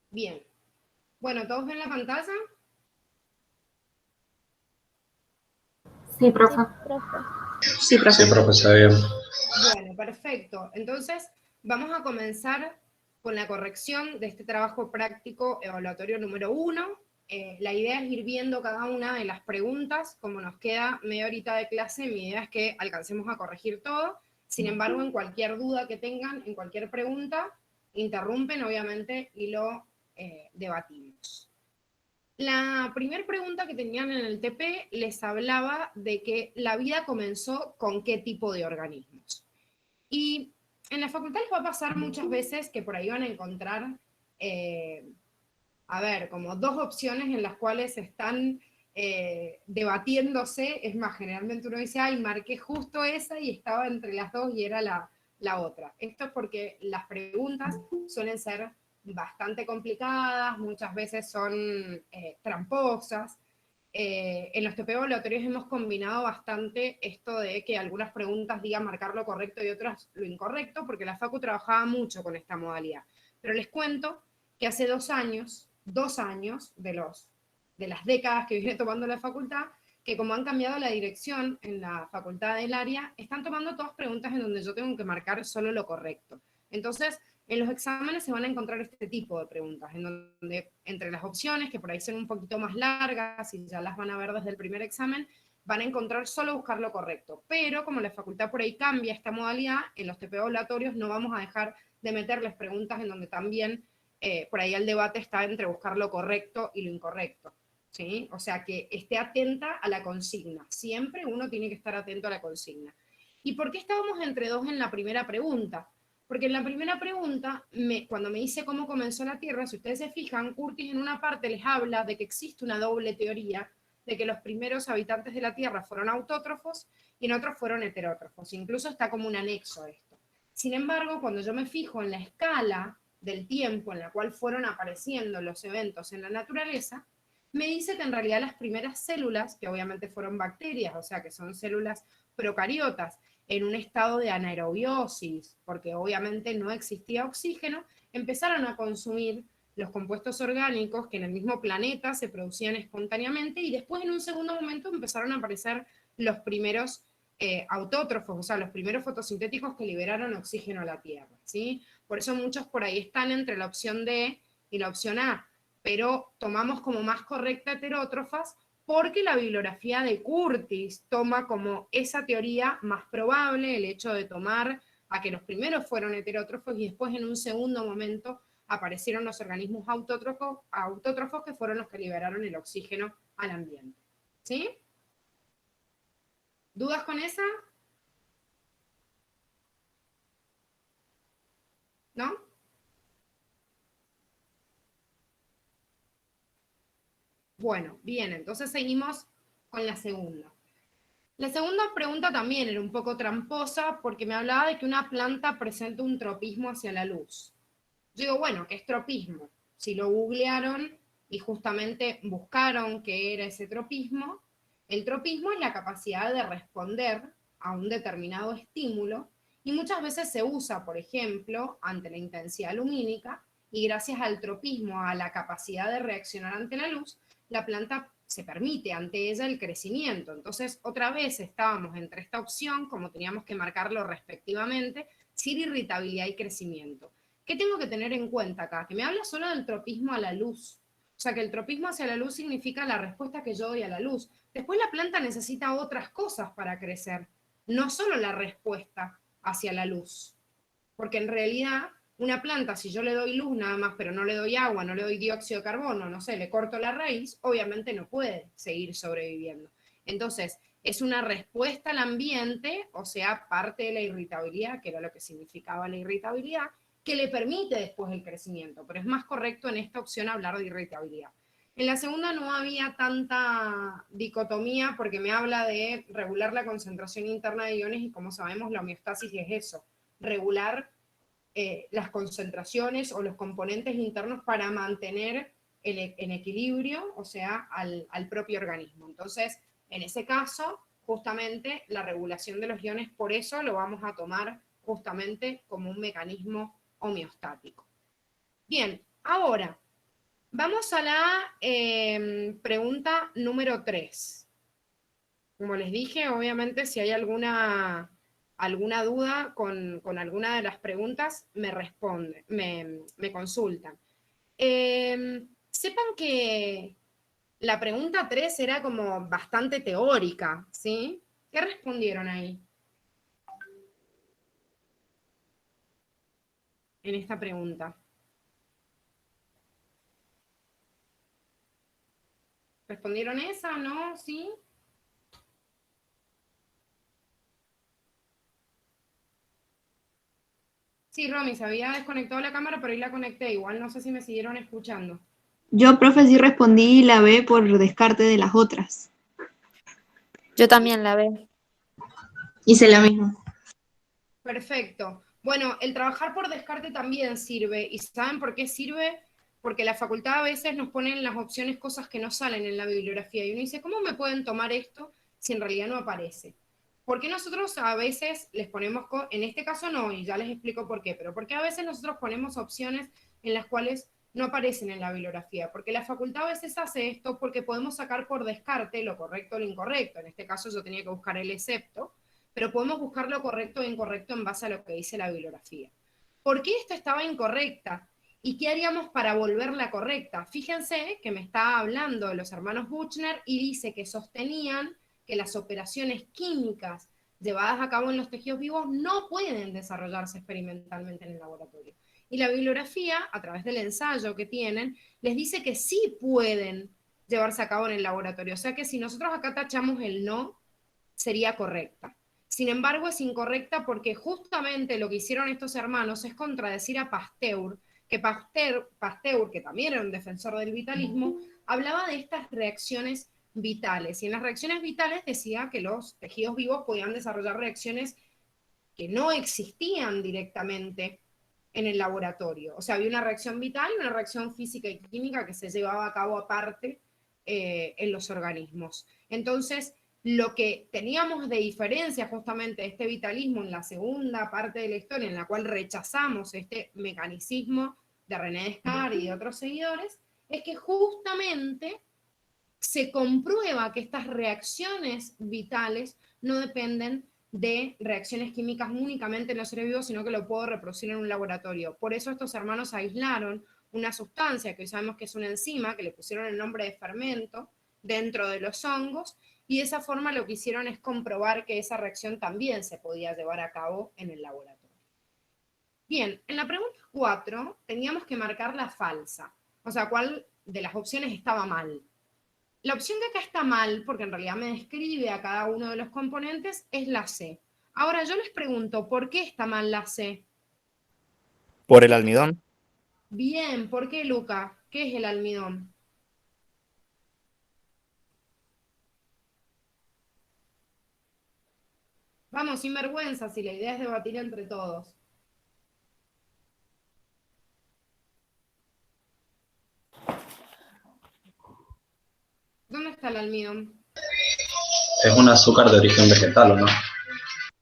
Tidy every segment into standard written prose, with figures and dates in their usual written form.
Bien. Bueno, ¿todos ven la pantalla? Sí, profe. Sí, profe. Sí, profe, se ve bien. Bueno, perfecto. Entonces, vamos a comenzar con la corrección de este trabajo práctico evaluatorio número 1. La idea es ir viendo cada una de las preguntas. Como nos queda media horita de clase, mi idea es que alcancemos a corregir todo. Sin embargo, en cualquier duda que tengan, en cualquier pregunta, interrumpen, obviamente, y lo debatimos. La primera pregunta que tenían en el TP les hablaba de que la vida comenzó con qué tipo de organismos. Y en la facultad les va a pasar muchas veces que por ahí van a encontrar, como dos opciones en las cuales están debatiéndose. Es más, generalmente uno dice, ay, marqué justo esa y estaba entre las dos y era la otra. Esto es porque las preguntas suelen ser bastante complicadas, muchas veces son tramposas. En los TP evaluatorios hemos combinado bastante esto de que algunas preguntas digan marcar lo correcto y otras lo incorrecto, porque la Facu trabajaba mucho con esta modalidad. Pero les cuento que hace 2 años de las décadas que viene tomando la facultad, que como han cambiado la dirección en la facultad del área, están tomando todas preguntas en donde yo tengo que marcar solo lo correcto. Entonces, en los exámenes se van a encontrar este tipo de preguntas, en donde entre las opciones, que por ahí son un poquito más largas y ya las van a ver desde el primer examen, van a encontrar solo buscar lo correcto. Pero como la facultad por ahí cambia esta modalidad, en los TP evaluatorios no vamos a dejar de meterles preguntas en donde también por ahí el debate está entre buscar lo correcto y lo incorrecto. ¿Sí? O sea, que esté atenta a la consigna. Siempre uno tiene que estar atento a la consigna. ¿Y por qué estábamos entre dos en la primera pregunta? Porque en la primera pregunta, cuando me dice cómo comenzó la Tierra, si ustedes se fijan, Curtis en una parte les habla de que existe una doble teoría, de que los primeros habitantes de la Tierra fueron autótrofos y en otros fueron heterótrofos. Incluso está como un anexo a esto. Sin embargo, cuando yo me fijo en la escala del tiempo en la cual fueron apareciendo los eventos en la naturaleza, me dice que en realidad las primeras células, que obviamente fueron bacterias, o sea que son células procariotas, en un estado de anaerobiosis, porque obviamente no existía oxígeno, empezaron a consumir los compuestos orgánicos que en el mismo planeta se producían espontáneamente y después en un segundo momento empezaron a aparecer los primeros autótrofos, o sea, los primeros fotosintéticos que liberaron oxígeno a la Tierra, ¿sí? Por eso muchos por ahí están entre la opción D y la opción A, pero tomamos como más correcta heterótrofas porque la bibliografía de Curtis toma como esa teoría más probable, el hecho de tomar a que los primeros fueron heterótrofos y después en un segundo momento aparecieron los organismos autótrofos que fueron los que liberaron el oxígeno al ambiente. ¿Sí? ¿Dudas con esa? ¿No? Bueno, bien, entonces seguimos con la segunda. La segunda pregunta también era un poco tramposa porque me hablaba de que una planta presenta un tropismo hacia la luz. Yo digo, bueno, ¿qué es tropismo? Si lo googlearon y justamente buscaron qué era ese tropismo, el tropismo es la capacidad de responder a un determinado estímulo y muchas veces se usa, por ejemplo, ante la intensidad lumínica y gracias al tropismo, a la capacidad de reaccionar ante la luz, la planta se permite ante ella el crecimiento. Entonces, otra vez estábamos entre esta opción, como teníamos que marcarlo respectivamente, sin irritabilidad y crecimiento. ¿Qué tengo que tener en cuenta acá? Que me habla solo del tropismo a la luz. O sea, que el tropismo hacia la luz significa la respuesta que yo doy a la luz. Después la planta necesita otras cosas para crecer, no solo la respuesta hacia la luz. Porque en realidad, una planta, si yo le doy luz nada más, pero no le doy agua, no le doy dióxido de carbono, no sé, le corto la raíz, obviamente no puede seguir sobreviviendo. Entonces, es una respuesta al ambiente, o sea, parte de la irritabilidad, que era lo que significaba la irritabilidad, que le permite después el crecimiento, pero es más correcto en esta opción hablar de irritabilidad. En la segunda no había tanta dicotomía porque me habla de regular la concentración interna de iones y como sabemos la homeostasis es eso, regular las concentraciones o los componentes internos para mantener en equilibrio, o sea, al propio organismo. Entonces, en ese caso, justamente la regulación de los iones, por eso lo vamos a tomar justamente como un mecanismo homeostático. Bien, ahora vamos a la pregunta número 3. Como les dije, obviamente si hay alguna duda con alguna de las preguntas, me responden, me consultan. Sepan que la pregunta 3 era como bastante teórica, ¿sí? ¿Qué respondieron ahí? En esta pregunta. ¿Respondieron esa, no? ¿Sí? Sí, Romy, se había desconectado la cámara, pero ahí la conecté. Igual no sé si me siguieron escuchando. Yo, profe, sí respondí la B por descarte de las otras. Yo también la veo. Hice la misma. Perfecto. Bueno, el trabajar por descarte también sirve. ¿Y saben por qué sirve? Porque la facultad a veces nos pone en las opciones cosas que no salen en la bibliografía. Y uno dice, ¿cómo me pueden tomar esto si en realidad no aparece? Porque nosotros a veces les ponemos, en este caso no, y ya les explico por qué, pero porque a veces nosotros ponemos opciones en las cuales no aparecen en la bibliografía, porque la facultad a veces hace esto porque podemos sacar por descarte lo correcto o lo incorrecto. En este caso yo tenía que buscar el excepto, pero podemos buscar lo correcto e incorrecto en base a lo que dice la bibliografía. ¿Por qué esta estaba incorrecta? ¿Y qué haríamos para volverla correcta? Fíjense que me está hablando de los hermanos Buchner y dice que sostenían que las operaciones químicas llevadas a cabo en los tejidos vivos no pueden desarrollarse experimentalmente en el laboratorio. Y la bibliografía, a través del ensayo que tienen, les dice que sí pueden llevarse a cabo en el laboratorio. O sea que si nosotros acá tachamos el no, sería correcta. Sin embargo, es incorrecta porque justamente lo que hicieron estos hermanos es contradecir a Pasteur, que Pasteur, que también era un defensor del vitalismo, hablaba de estas reacciones vitales. Y en las reacciones vitales decía que los tejidos vivos podían desarrollar reacciones que no existían directamente en el laboratorio. O sea, había una reacción vital y una reacción física y química que se llevaba a cabo aparte en los organismos. Entonces, lo que teníamos de diferencia justamente de este vitalismo en la segunda parte de la historia, en la cual rechazamos este mecanicismo de René Descartes y de otros seguidores, es que justamente se comprueba que estas reacciones vitales no dependen de reacciones químicas únicamente en los seres vivos, sino que lo puedo reproducir en un laboratorio. Por eso estos hermanos aislaron una sustancia que hoy sabemos que es una enzima, que le pusieron el nombre de fermento, dentro de los hongos, y de esa forma lo que hicieron es comprobar que esa reacción también se podía llevar a cabo en el laboratorio. Bien, en la pregunta 4 teníamos que marcar la falsa, o sea, cuál de las opciones estaba mal. La opción que acá está mal, porque en realidad me describe a cada uno de los componentes, es la C. Ahora yo les pregunto, ¿por qué está mal la C? Por el almidón. Bien, ¿por qué, Luca? ¿Qué es el almidón? Vamos, sin vergüenza, si la idea es debatir entre todos. ¿Dónde está el almidón? Es un azúcar de origen vegetal, ¿o no?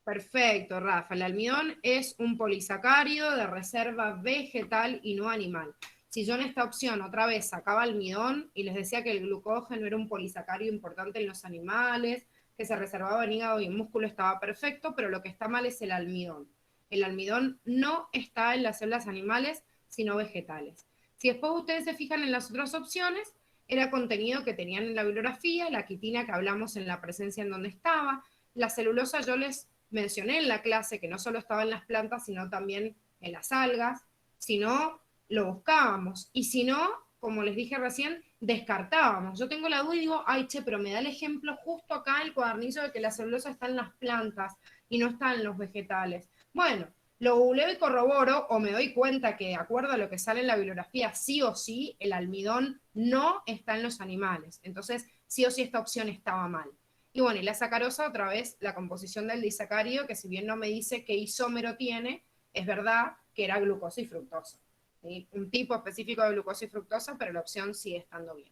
Perfecto, Rafa. El almidón es un polisacárido de reserva vegetal y no animal. Si yo en esta opción otra vez sacaba almidón y les decía que el glucógeno era un polisacárido importante en los animales, que se reservaba en hígado y en músculo, estaba perfecto, pero lo que está mal es el almidón. El almidón no está en las células animales, sino vegetales. Si después ustedes se fijan en las otras opciones, era contenido que tenían en la bibliografía, la quitina que hablamos en la presencia en donde estaba, la celulosa yo les mencioné en la clase que no solo estaba en las plantas, sino también en las algas. Si no, lo buscábamos. Y si no, como les dije recién, descartábamos. Yo tengo la duda y digo, ay, che, pero me da el ejemplo justo acá el cuadernillo de que la celulosa está en las plantas y no está en los vegetales. Bueno, lo googleo y corroboro, o me doy cuenta que de acuerdo a lo que sale en la bibliografía, sí o sí, el almidón no está en los animales. Entonces, sí o sí esta opción estaba mal. Y bueno, y la sacarosa, otra vez, la composición del disacárido, que si bien no me dice qué isómero tiene, es verdad que era glucosa y fructosa. ¿Sí? Un tipo específico de glucosa y fructosa, pero la opción sigue estando bien.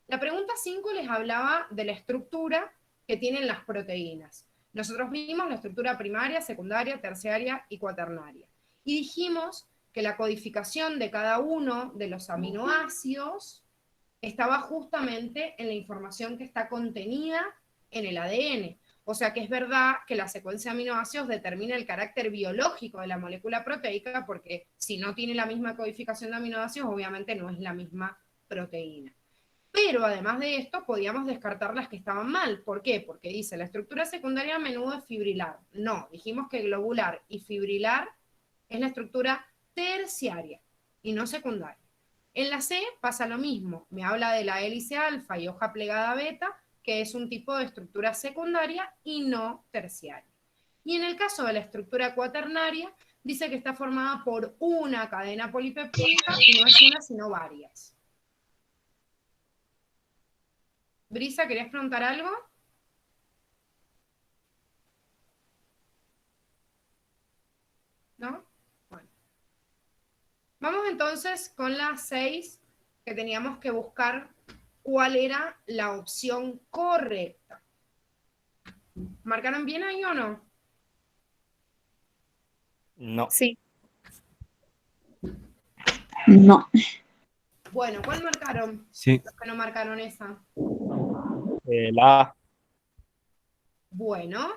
La pregunta 5 les hablaba de la estructura que tienen las proteínas. Nosotros vimos la estructura primaria, secundaria, terciaria y cuaternaria. Y dijimos que la codificación de cada uno de los aminoácidos estaba justamente en la información que está contenida en el ADN. O sea que es verdad que la secuencia de aminoácidos determina el carácter biológico de la molécula proteica, porque si no tiene la misma codificación de aminoácidos, obviamente no es la misma proteína. Pero además de esto, podíamos descartar las que estaban mal. ¿Por qué? Porque dice, la estructura secundaria a menudo es fibrilar. No, dijimos que globular y fibrilar es la estructura terciaria y no secundaria. En la C pasa lo mismo. Me habla de la hélice alfa y hoja plegada beta, que es un tipo de estructura secundaria y no terciaria. Y en el caso de la estructura cuaternaria, dice que está formada por una cadena polipeptídica y no es una, sino varias. Brisa, ¿querías preguntar algo? ¿No? Bueno. Vamos entonces con las 6 que teníamos que buscar cuál era la opción correcta. ¿Marcaron bien ahí o no? No. Sí. No. Bueno, ¿cuál marcaron? Sí. Los que no marcaron esa. La A. Bueno,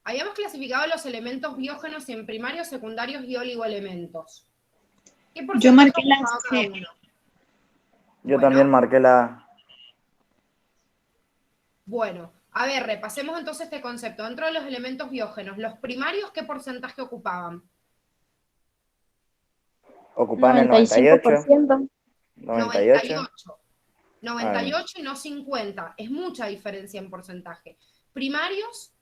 habíamos clasificado los elementos biógenos en primarios, secundarios y oligoelementos. ¿Qué Yo porcentaje marqué la ocupaba cada C. uno? Yo Bueno. también marqué la... Bueno, a ver, repasemos entonces este concepto. Dentro de los elementos biógenos, los primarios, ¿qué porcentaje ocupaban? Ocupan el 98. 95%. 98. 98 y no 50. Es mucha diferencia en porcentaje. Primarios,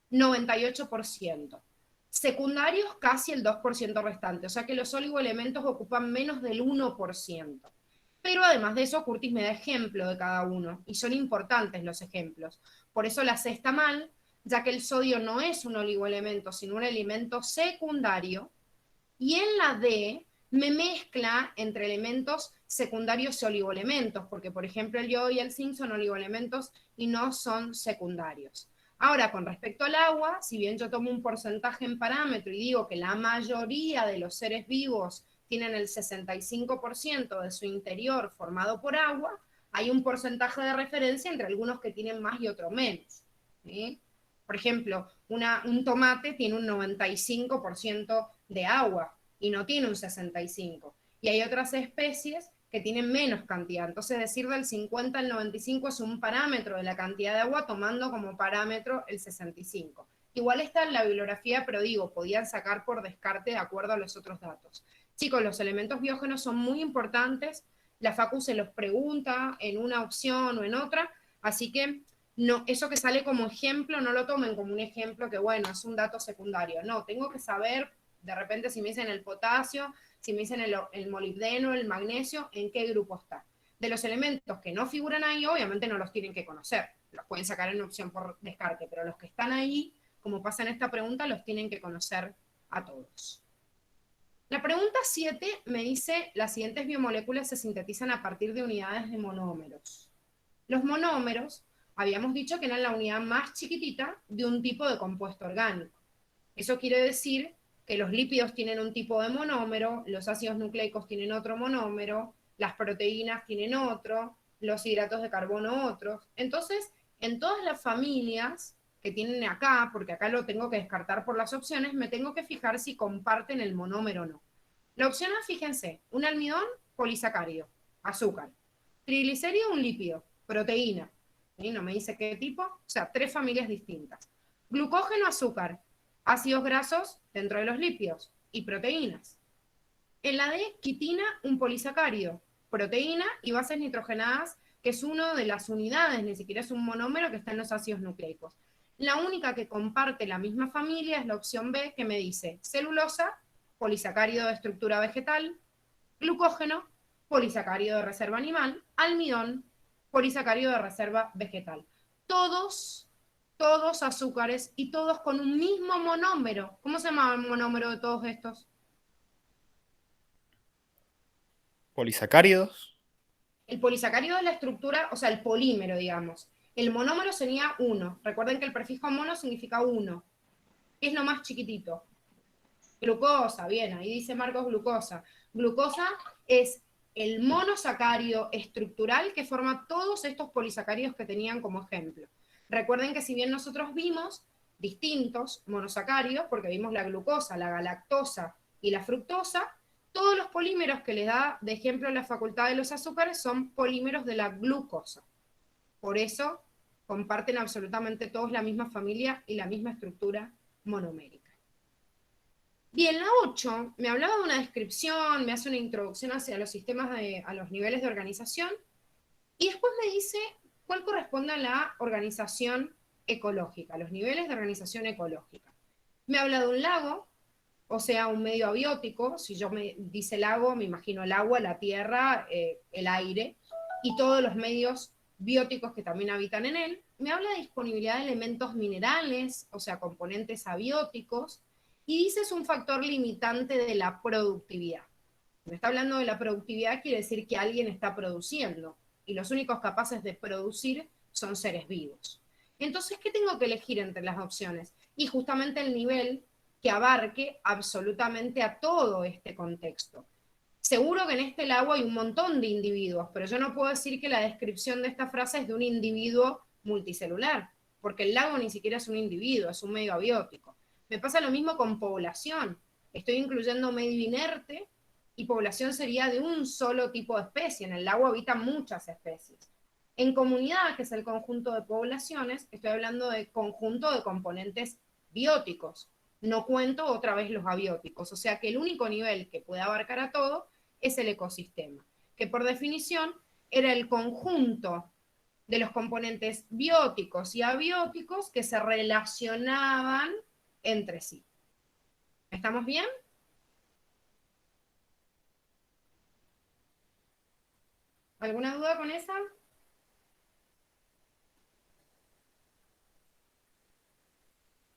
98%. Secundarios, casi el 2% restante. O sea que los oligoelementos ocupan menos del 1%. Pero además de eso, Curtis me da ejemplo de cada uno. Y son importantes los ejemplos. Por eso la C está mal, ya que el sodio no es un oligoelemento, sino un elemento secundario. Y en la D me mezcla entre elementos secundarios y oligoelementos, porque por ejemplo el yodo y el zinc son oligoelementos y no son secundarios. Ahora, con respecto al agua, si bien yo tomo un porcentaje en parámetro y digo que la mayoría de los seres vivos tienen el 65% de su interior formado por agua, hay un porcentaje de referencia entre algunos que tienen más y otros menos. ¿Sí? Por ejemplo, un tomate tiene un 95% de agua y no tiene un 65%. Y hay otras especies que tienen menos cantidad. Entonces, decir del 50 al 95 es un parámetro de la cantidad de agua, tomando como parámetro el 65. Igual está en la bibliografía, pero digo, podían sacar por descarte de acuerdo a los otros datos. Chicos, los elementos biógenos son muy importantes. La Facu se los pregunta en una opción o en otra, así que no, eso que sale como ejemplo, no lo tomen como un ejemplo que, bueno, es un dato secundario. No, tengo que saber, de repente, si me dicen el potasio, si me dicen el molibdeno, el magnesio, en qué grupo está. De los elementos que no figuran ahí, obviamente no los tienen que conocer. Los pueden sacar en opción por descarte, pero los que están ahí, como pasa en esta pregunta, los tienen que conocer a todos. La pregunta 7 me dice, las siguientes biomoléculas se sintetizan a partir de unidades de monómeros. Los monómeros, habíamos dicho que eran la unidad más chiquitita de un tipo de compuesto orgánico. Eso quiere decir que los lípidos tienen un tipo de monómero, los ácidos nucleicos tienen otro monómero, las proteínas tienen otro, los hidratos de carbono otros. Entonces, en todas las familias que tienen acá, porque acá lo tengo que descartar por las opciones, me tengo que fijar si comparten el monómero o no. La opción A, fíjense, un almidón, polisacárido, azúcar. Triglicérido, un lípido, proteína. ¿Sí? No me dice qué tipo, o sea, 3 familias distintas. Glucógeno, azúcar, ácidos grasos dentro de los lípidos y proteínas. En la D, quitina, un polisacárido, proteína y bases nitrogenadas, que es una de las unidades, ni siquiera es un monómero que está en los ácidos nucleicos. La única que comparte la misma familia es la opción B, que me dice celulosa, polisacárido de estructura vegetal, glucógeno, polisacárido de reserva animal, almidón, polisacárido de reserva vegetal. Todos azúcares y todos con un mismo monómero. ¿Cómo se llama el monómero de todos estos? Polisacáridos. El polisacárido es la estructura, o sea, el polímero, digamos. El monómero sería 1. Recuerden que el prefijo mono significa 1. ¿Qué es lo más chiquitito? Glucosa, bien, ahí dice Marcos glucosa. Glucosa es el monosacario estructural que forma todos estos polisacáridos que tenían como ejemplo. Recuerden que si bien nosotros vimos distintos monosacáridos, porque vimos la glucosa, la galactosa y la fructosa, todos los polímeros que les da de ejemplo la facultad de los azúcares son polímeros de la glucosa. Por eso comparten absolutamente todos la misma familia y la misma estructura monomérica. Bien, la 8 me hablaba de una descripción, me hace una introducción hacia los sistemas, a los niveles de organización, y después me dice cuál corresponde a la organización ecológica, los niveles de organización ecológica. Me habla de un lago, o sea, un medio abiótico. Si yo me dice lago, me imagino el agua, la tierra, el aire, y todos los medios bióticos que también habitan en él. Me habla de disponibilidad de elementos minerales, o sea, componentes abióticos, y dice es un factor limitante de la productividad. Me está hablando de la productividad, quiere decir que alguien está produciendo, y los únicos capaces de producir son seres vivos. Entonces, ¿qué tengo que elegir entre las opciones? Y justamente el nivel que abarque absolutamente a todo este contexto. Seguro que en este lago hay un montón de individuos, pero yo no puedo decir que la descripción de esta frase es de un individuo multicelular, porque el lago ni siquiera es un individuo, es un medio abiótico. Me pasa lo mismo con población. Estoy incluyendo medio inerte, y población sería de un solo tipo de especie. En el lago habitan muchas especies. En comunidad, que es el conjunto de poblaciones, estoy hablando de conjunto de componentes bióticos. No cuento otra vez los abióticos. O sea que el único nivel que puede abarcar a todo es el ecosistema, que por definición era el conjunto de los componentes bióticos y abióticos que se relacionaban entre sí. ¿Estamos bien? ¿Alguna duda con esa?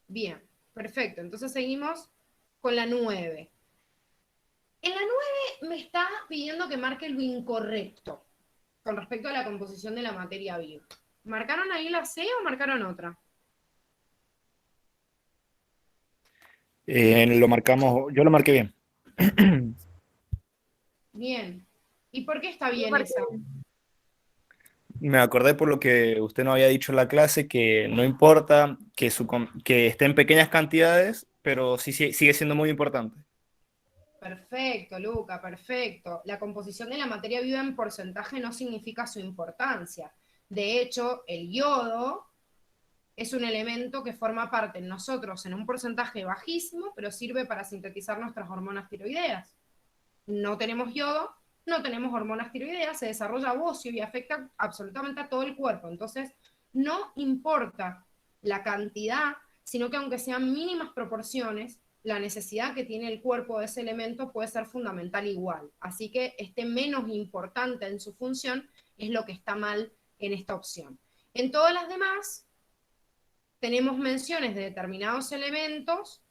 Bien, perfecto. Entonces seguimos con la 9. En la 9 me está pidiendo que marque lo incorrecto con respecto a la composición de la materia viva. ¿Marcaron ahí la C o marcaron otra? Lo marcamos, yo lo marqué bien. Bien. ¿Y por qué está bien esa? Me acordé por lo que usted nos había dicho en la clase, que no importa que esté en pequeñas cantidades, pero sigue siendo muy importante. Perfecto, Luca, perfecto. La composición de la materia viva en porcentaje no significa su importancia. De hecho, el yodo es un elemento que forma parte en nosotros en un porcentaje bajísimo, pero sirve para sintetizar nuestras hormonas tiroideas. No tenemos yodo, no tenemos hormonas tiroideas, se desarrolla bocio y afecta absolutamente a todo el cuerpo. Entonces, no importa la cantidad, sino que aunque sean mínimas proporciones, la necesidad que tiene el cuerpo de ese elemento puede ser fundamental igual. Así que esté menos importante en su función es lo que está mal en esta opción. En todas las demás, tenemos menciones de determinados elementos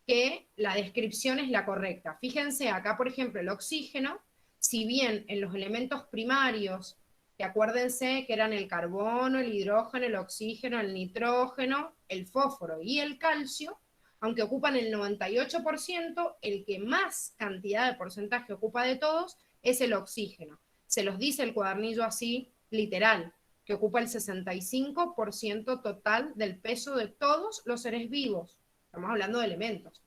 que la descripción es la correcta. Fíjense, acá por ejemplo el oxígeno, si bien en los elementos primarios, que acuérdense que eran el carbono, el hidrógeno, el oxígeno, el nitrógeno, el fósforo y el calcio, aunque ocupan el 98%, el que más cantidad de porcentaje ocupa de todos es el oxígeno. Se los dice el cuadernillo así, literal, que ocupa el 65% total del peso de todos los seres vivos. Estamos hablando de elementos.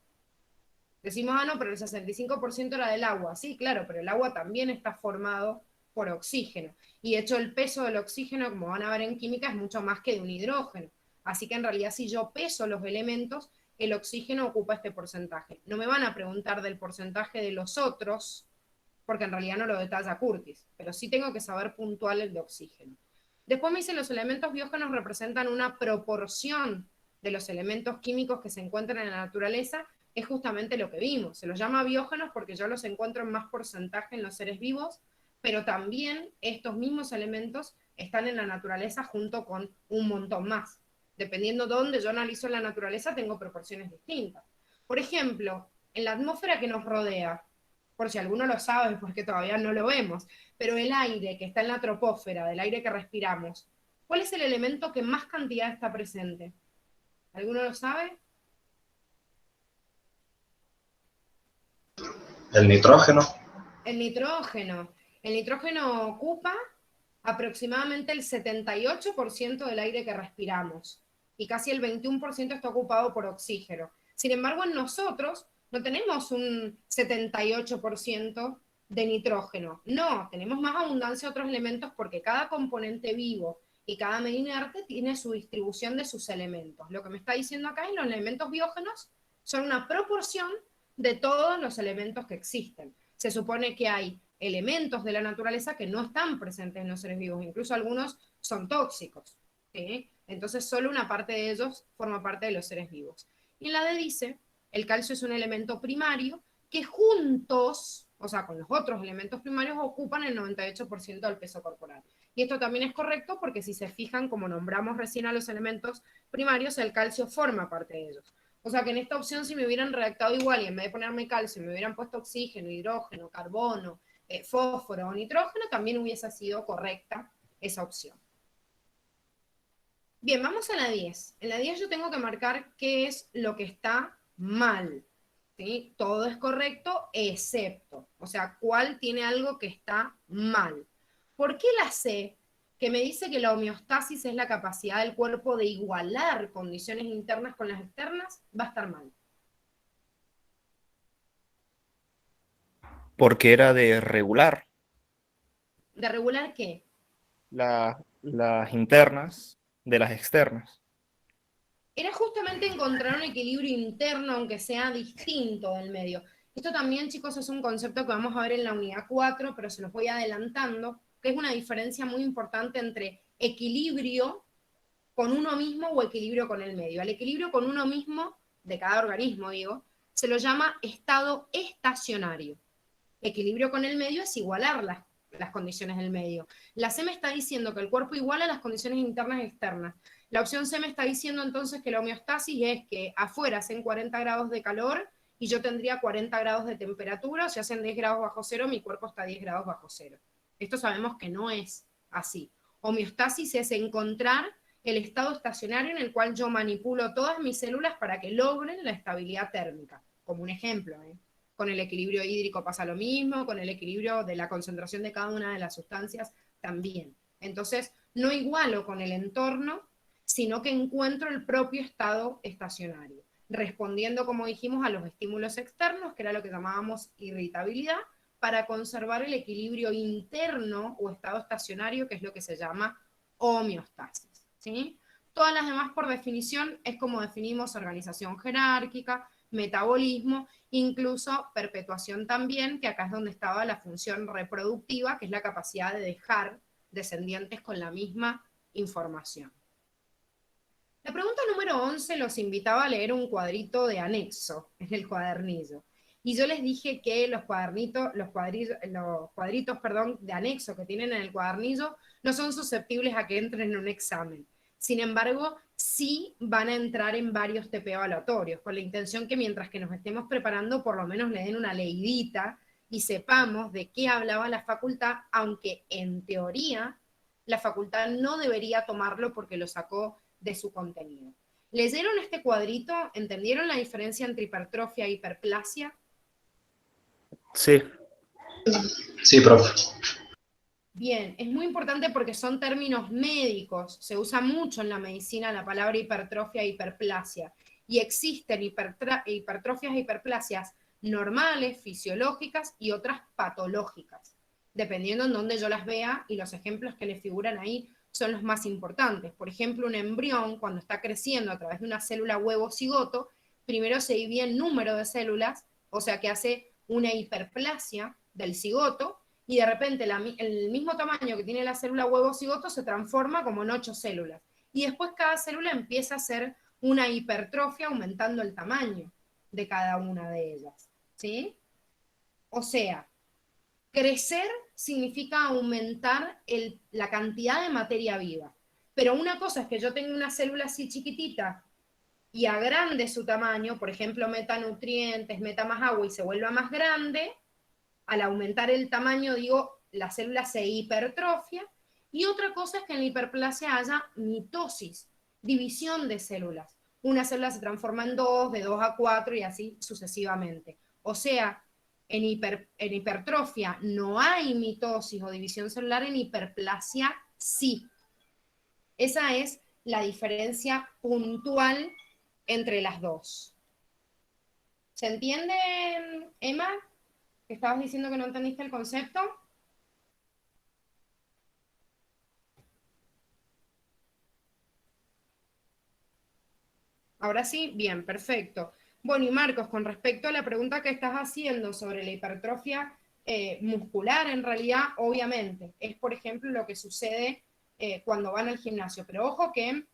Decimos, no, pero el 65% era del agua. Sí, claro, pero el agua también está formado por oxígeno. Y de hecho el peso del oxígeno, como van a ver en química, es mucho más que de un hidrógeno. Así que en realidad si yo peso los elementos, el oxígeno ocupa este porcentaje. No me van a preguntar del porcentaje de los otros, porque en realidad no lo detalla Curtis, pero sí tengo que saber puntual el de oxígeno. Después me dice, los elementos biógenos representan una proporción de los elementos químicos que se encuentran en la naturaleza. Es justamente lo que vimos. Se los llama biógenos porque yo los encuentro en más porcentaje en los seres vivos, pero también estos mismos elementos están en la naturaleza junto con un montón más. Dependiendo de dónde yo analizo la naturaleza, tengo proporciones distintas. Por ejemplo, en la atmósfera que nos rodea, por si alguno lo sabe, porque todavía no lo vemos, pero el aire que está en la troposfera, del aire que respiramos, ¿Cuál es el elemento que más cantidad está presente? ¿Alguno lo sabe? El nitrógeno. El nitrógeno. El nitrógeno ocupa aproximadamente el 78% del aire que respiramos y casi el 21% está ocupado por oxígeno. Sin embargo, en nosotros no tenemos un 78% de nitrógeno. No, tenemos más abundancia de otros elementos porque cada componente vivo y cada medio inerte tiene su distribución de sus elementos. Lo que me está diciendo acá es que los elementos biógenos son una proporción de todos los elementos que existen. Se supone que hay elementos de la naturaleza que no están presentes en los seres vivos, incluso algunos son tóxicos, ¿sí? Entonces solo una parte de ellos forma parte de los seres vivos. Y en la D dice, el calcio es un elemento primario que juntos, o sea, con los otros elementos primarios, ocupan el 98% del peso corporal. Y esto también es correcto porque si se fijan, como nombramos recién a los elementos primarios, el calcio forma parte de ellos. O sea que en esta opción, si me hubieran redactado igual y en vez de ponerme calcio, me hubieran puesto oxígeno, hidrógeno, carbono, fósforo o nitrógeno, también hubiese sido correcta esa opción. Bien, vamos a la 10. En la 10 yo tengo que marcar qué es lo que está mal, ¿sí? Todo es correcto excepto, o sea, cuál tiene algo que está mal. ¿Por qué la C, que me dice que la homeostasis es la capacidad del cuerpo de igualar condiciones internas con las externas, va a estar mal? Porque era de regular ¿De regular qué? las internas de las externas. Era justamente encontrar un equilibrio interno, aunque sea distinto del medio. Esto también, chicos, es un concepto que vamos a ver en la unidad 4, pero se los voy adelantando, que es una diferencia muy importante entre equilibrio con uno mismo o equilibrio con el medio. Al equilibrio con uno mismo, de cada organismo, digo, se lo llama estado estacionario. Equilibrio con el medio es igualar las condiciones del medio. La C me está diciendo que el cuerpo iguala las condiciones internas y externas. La opción C me está diciendo entonces que la homeostasis es que afuera hacen 40 grados de calor y yo tendría 40 grados de temperatura, o si hacen 10 grados bajo cero, mi cuerpo está 10 grados bajo cero. Esto sabemos que no es así. Homeostasis es encontrar el estado estacionario en el cual yo manipulo todas mis células para que logren la estabilidad térmica, como un ejemplo, ¿eh? Con el equilibrio hídrico pasa lo mismo, con el equilibrio de la concentración de cada una de las sustancias también. Entonces, no igualo con el entorno, sino que encuentro el propio estado estacionario, respondiendo, como dijimos, a los estímulos externos, que era lo que llamábamos irritabilidad, para conservar el equilibrio interno o estado estacionario, que es lo que se llama homeostasis, ¿sí? Todas las demás, por definición, es como definimos organización jerárquica, metabolismo, incluso perpetuación también, que acá es donde estaba la función reproductiva, que es la capacidad de dejar descendientes con la misma información. La pregunta número 11 los invitaba a leer un cuadrito de anexo en el cuadernillo. Y yo les dije que los cuadritos de anexo que tienen en el cuadernillo no son susceptibles a que entren en un examen. Sin embargo, sí van a entrar en varios TP evaluatorios, con la intención que mientras que nos estemos preparando, por lo menos le den una leidita y sepamos de qué hablaba la facultad, aunque en teoría la facultad no debería tomarlo porque lo sacó de su contenido. ¿Leyeron este cuadrito? ¿Entendieron la diferencia entre hipertrofia e hiperplasia? Sí. Sí, profe. Bien, es muy importante porque son términos médicos, se usa mucho en la medicina la palabra hipertrofia e hiperplasia, y existen hipertrofias e hiperplasias normales, fisiológicas y otras patológicas, dependiendo en dónde yo las vea, y los ejemplos que les figuran ahí son los más importantes. Por ejemplo, un embrión, cuando está creciendo a través de una célula huevo cigoto, primero se divide en número de células, o sea que hace una hiperplasia del cigoto, y de repente el mismo tamaño que tiene la célula huevo cigoto se transforma como en 8 células. Y después cada célula empieza a hacer una hipertrofia aumentando el tamaño de cada una de ellas, ¿sí? O sea, crecer significa aumentar la cantidad de materia viva. Pero una cosa es que yo tenga una célula así chiquitita y agrande su tamaño, por ejemplo, meta nutrientes, meta más agua y se vuelva más grande. Al aumentar el tamaño, digo, la célula se hipertrofia, Y otra cosa es que en la hiperplasia haya mitosis, división de células. Una célula se transforma en dos, de 2 a 4 y así sucesivamente. O sea, en hipertrofia no hay mitosis o división celular, en hiperplasia sí. Esa es la diferencia puntual entre las dos. ¿Se entiende, Emma? ¿Que estabas diciendo que no entendiste el concepto? Ahora sí, bien, perfecto. Bueno, y Marcos, con respecto a la pregunta que estás haciendo sobre la hipertrofia muscular, en realidad, obviamente, es por ejemplo lo que sucede cuando van al gimnasio. Pero ojo que en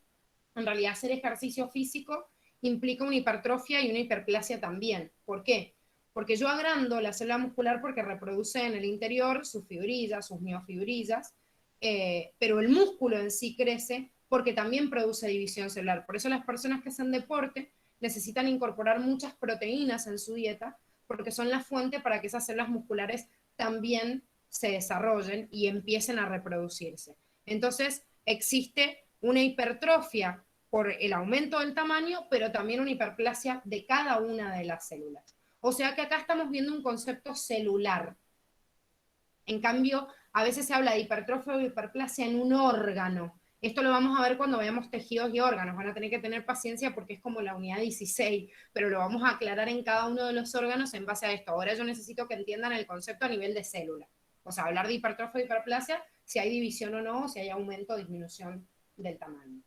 realidad hacer ejercicio físico implica una hipertrofia y una hiperplasia también. ¿Por qué? Porque yo agrando la célula muscular porque reproduce en el interior sus fibrillas, sus miofibrillas, pero el músculo en sí crece porque también produce división celular. Por eso las personas que hacen deporte necesitan incorporar muchas proteínas en su dieta, porque son la fuente para que esas células musculares también se desarrollen y empiecen a reproducirse. Entonces, existe una hipertrofia por el aumento del tamaño, pero también una hiperplasia de cada una de las células. O sea que acá estamos viendo un concepto celular. En cambio, a veces se habla de hipertrofia o hiperplasia en un órgano. Esto lo vamos a ver cuando veamos tejidos y órganos. Van a tener que tener paciencia porque es como la unidad 16, pero lo vamos a aclarar en cada uno de los órganos en base a esto. Ahora yo necesito que entiendan el concepto a nivel de célula. O sea, hablar de hipertrofia o hiperplasia, si hay división o no, si hay aumento o disminución del tamaño.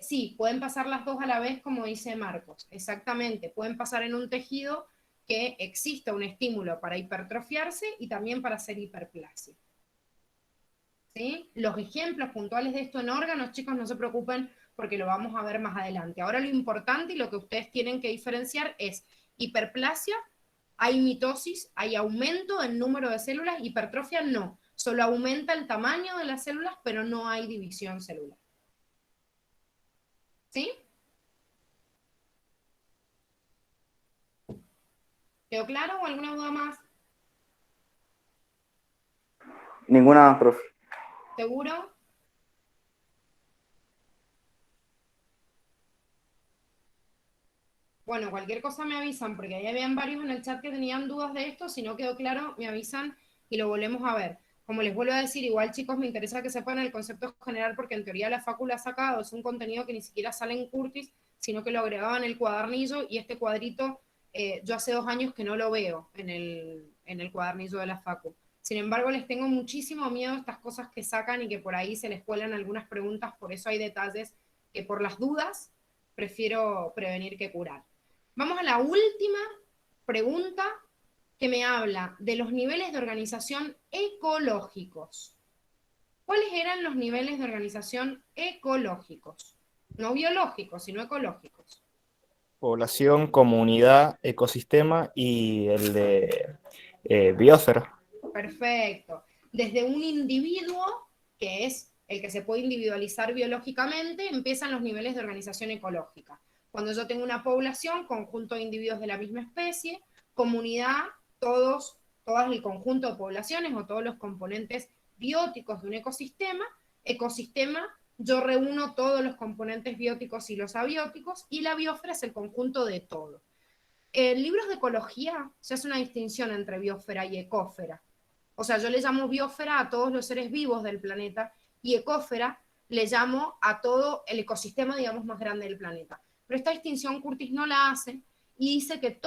Sí, pueden pasar las dos a la vez, como dice Marcos. Exactamente, pueden pasar en un tejido que exista un estímulo para hipertrofiarse y también para hacer hiperplasia. ¿Sí? Los ejemplos puntuales de esto en órganos, chicos, no se preocupen porque lo vamos a ver más adelante. Ahora lo importante y lo que ustedes tienen que diferenciar es hiperplasia, hay mitosis, hay aumento del número de células, hipertrofia no, solo aumenta el tamaño de las células, pero no hay división celular. ¿Sí? ¿Quedó claro o alguna duda más? Ninguna, profe. ¿Seguro? Bueno, cualquier cosa me avisan, porque ahí habían varios en el chat que tenían dudas de esto. Si no quedó claro, me avisan y lo volvemos a ver. Como les vuelvo a decir, igual chicos, me interesa que sepan el concepto general, porque en teoría la facu la ha sacado, es un contenido que ni siquiera sale en Curtis, sino que lo agregaba en el cuadernillo, y este cuadrito yo hace 2 años que no lo veo en el cuadernillo de la facu. Sin embargo, les tengo muchísimo miedo a estas cosas que sacan y que por ahí se les cuelan algunas preguntas, por eso hay detalles que por las dudas prefiero prevenir que curar. Vamos a la última pregunta que me habla de los niveles de organización ecológicos. ¿Cuáles eran los niveles de organización ecológicos? No biológicos, sino ecológicos. Población, comunidad, ecosistema y el de biosfera. Perfecto. Desde un individuo, que es el que se puede individualizar biológicamente, empiezan los niveles de organización ecológica. Cuando yo tengo una población, conjunto de individuos de la misma especie, comunidad, todas el conjunto de poblaciones o todos los componentes bióticos de un ecosistema. Ecosistema, yo reúno todos los componentes bióticos y los abióticos, y la biosfera es el conjunto de todo. En libros de ecología se hace una distinción entre biosfera y ecósfera. O sea, yo le llamo biosfera a todos los seres vivos del planeta, y ecósfera le llamo a todo el ecosistema, digamos, más grande del planeta. Pero esta distinción Curtis no la hace, y dice que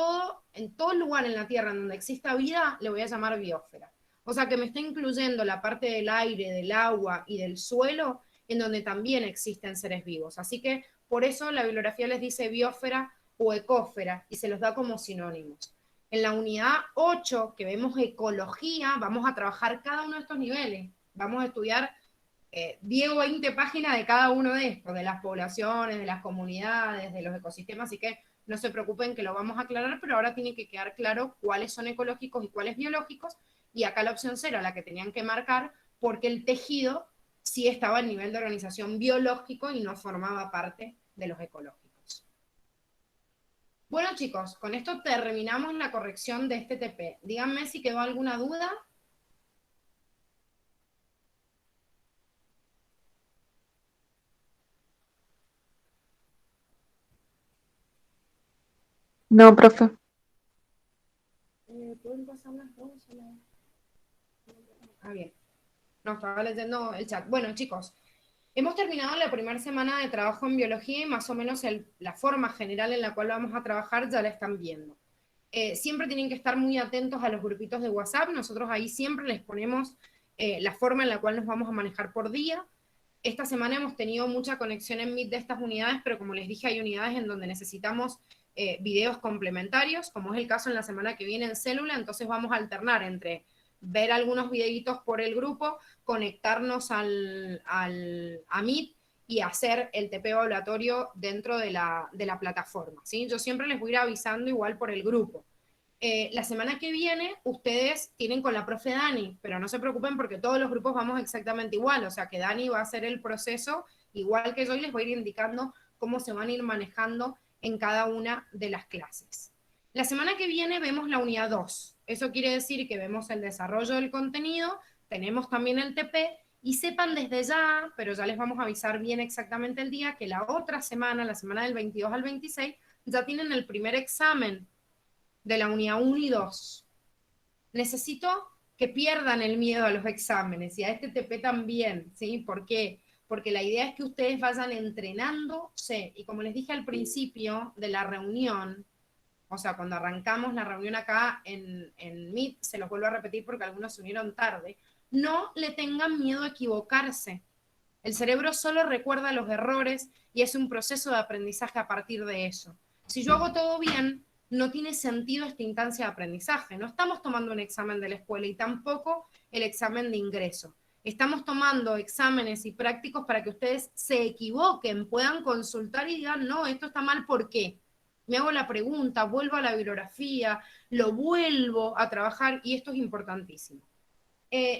en todo lugar en la Tierra en donde exista vida, le voy a llamar biosfera. O sea, que me está incluyendo la parte del aire, del agua y del suelo, en donde también existen seres vivos. Así que por eso la bibliografía les dice biosfera o ecósfera, y se los da como sinónimos. En la unidad 8, que vemos ecología, vamos a trabajar cada uno de estos niveles. Vamos a estudiar 10 o 20 páginas de cada uno de estos, de las poblaciones, de las comunidades, de los ecosistemas, así que no se preocupen que lo vamos a aclarar, pero ahora tiene que quedar claro cuáles son ecológicos y cuáles biológicos, y acá la opción 0, la que tenían que marcar, porque el tejido sí estaba al nivel de organización biológico y no formaba parte de los ecológicos. Bueno chicos, con esto terminamos la corrección de este TP. Díganme si quedó alguna duda. No, profe. ¿Pueden pasar las dos? Ah, bien. No, estaba leyendo el chat. Bueno, chicos, hemos terminado la primera semana de trabajo en biología y más o menos la forma general en la cual vamos a trabajar ya la están viendo. Siempre tienen que estar muy atentos a los grupitos de WhatsApp. Nosotros ahí siempre les ponemos la forma en la cual nos vamos a manejar por día. Esta semana hemos tenido mucha conexión en Meet de estas unidades, pero como les dije, hay unidades en donde necesitamos videos complementarios, como es el caso en la semana que viene en Célula, entonces vamos a alternar entre ver algunos videitos por el grupo, conectarnos a Meet y hacer el TP evaluatorio dentro de la plataforma, ¿sí? Yo siempre les voy a ir avisando igual por el grupo. La semana que viene ustedes tienen con la profe Dani, pero no se preocupen porque todos los grupos vamos exactamente igual, o sea que Dani va a hacer el proceso igual que yo y les voy a ir indicando cómo se van a ir manejando en cada una de las clases. La semana que viene vemos la unidad 2, eso quiere decir que vemos el desarrollo del contenido, tenemos también el TP, y sepan desde ya, pero ya les vamos a avisar bien exactamente el día, que la otra semana, la semana del 22 al 26, ya tienen el primer examen de la unidad 1 y 2. Necesito que pierdan el miedo a los exámenes y a este TP también, ¿sí? ¿Por qué? Porque la idea es que ustedes vayan entrenándose y como les dije al principio de la reunión, o sea, cuando arrancamos la reunión acá en Meet, se los vuelvo a repetir porque algunos se unieron tarde, no le tengan miedo a equivocarse. El cerebro solo recuerda los errores y es un proceso de aprendizaje a partir de eso. Si yo hago todo bien, no tiene sentido esta instancia de aprendizaje. No estamos tomando un examen de la escuela y tampoco el examen de ingreso. Estamos tomando exámenes y prácticos para que ustedes se equivoquen, puedan consultar y digan, no, esto está mal, ¿por qué? Me hago la pregunta, vuelvo a la bibliografía, lo vuelvo a trabajar y esto es importantísimo.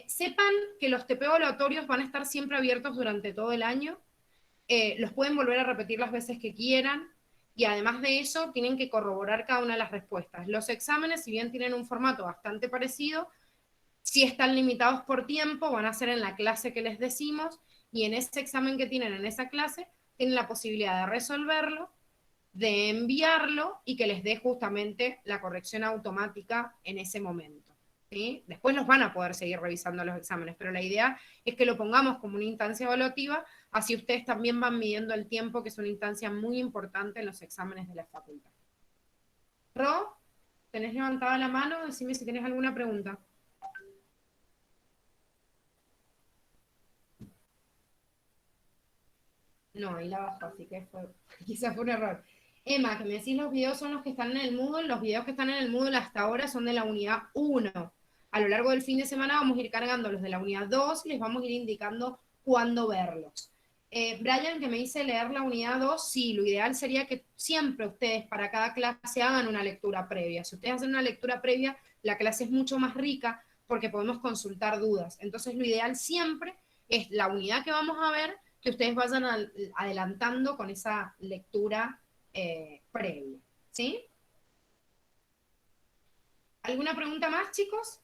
Sepan que los TP evaluatorios van a estar siempre abiertos durante todo el año. Los pueden volver a repetir las veces que quieran. Y además de eso, tienen que corroborar cada una de las respuestas. Los exámenes, si bien tienen un formato bastante parecido, si están limitados por tiempo, van a ser en la clase que les decimos, y en ese examen que tienen en esa clase, tienen la posibilidad de resolverlo, de enviarlo, y que les dé justamente la corrección automática en ese momento. ¿Sí? Después los van a poder seguir revisando los exámenes, pero la idea es que lo pongamos como una instancia evaluativa, así ustedes también van midiendo el tiempo, que es una instancia muy importante en los exámenes de la facultad. Ro, ¿tenés levantada la mano? Decime si tenés alguna pregunta. No, ahí la bajo, así que quizás fue un error. Emma, que me decís los videos son los que están en el Moodle, los videos que están en el Moodle hasta ahora son de la unidad 1. A lo largo del fin de semana vamos a ir cargando los de la unidad 2 y les vamos a ir indicando cuándo verlos. Brian, que me dice leer la unidad 2, sí, lo ideal sería que siempre ustedes para cada clase hagan una lectura previa. Si ustedes hacen una lectura previa, la clase es mucho más rica porque podemos consultar dudas. Entonces lo ideal siempre es la unidad que vamos a ver, que ustedes vayan adelantando con esa lectura previa. ¿Sí? ¿Alguna pregunta más, chicos?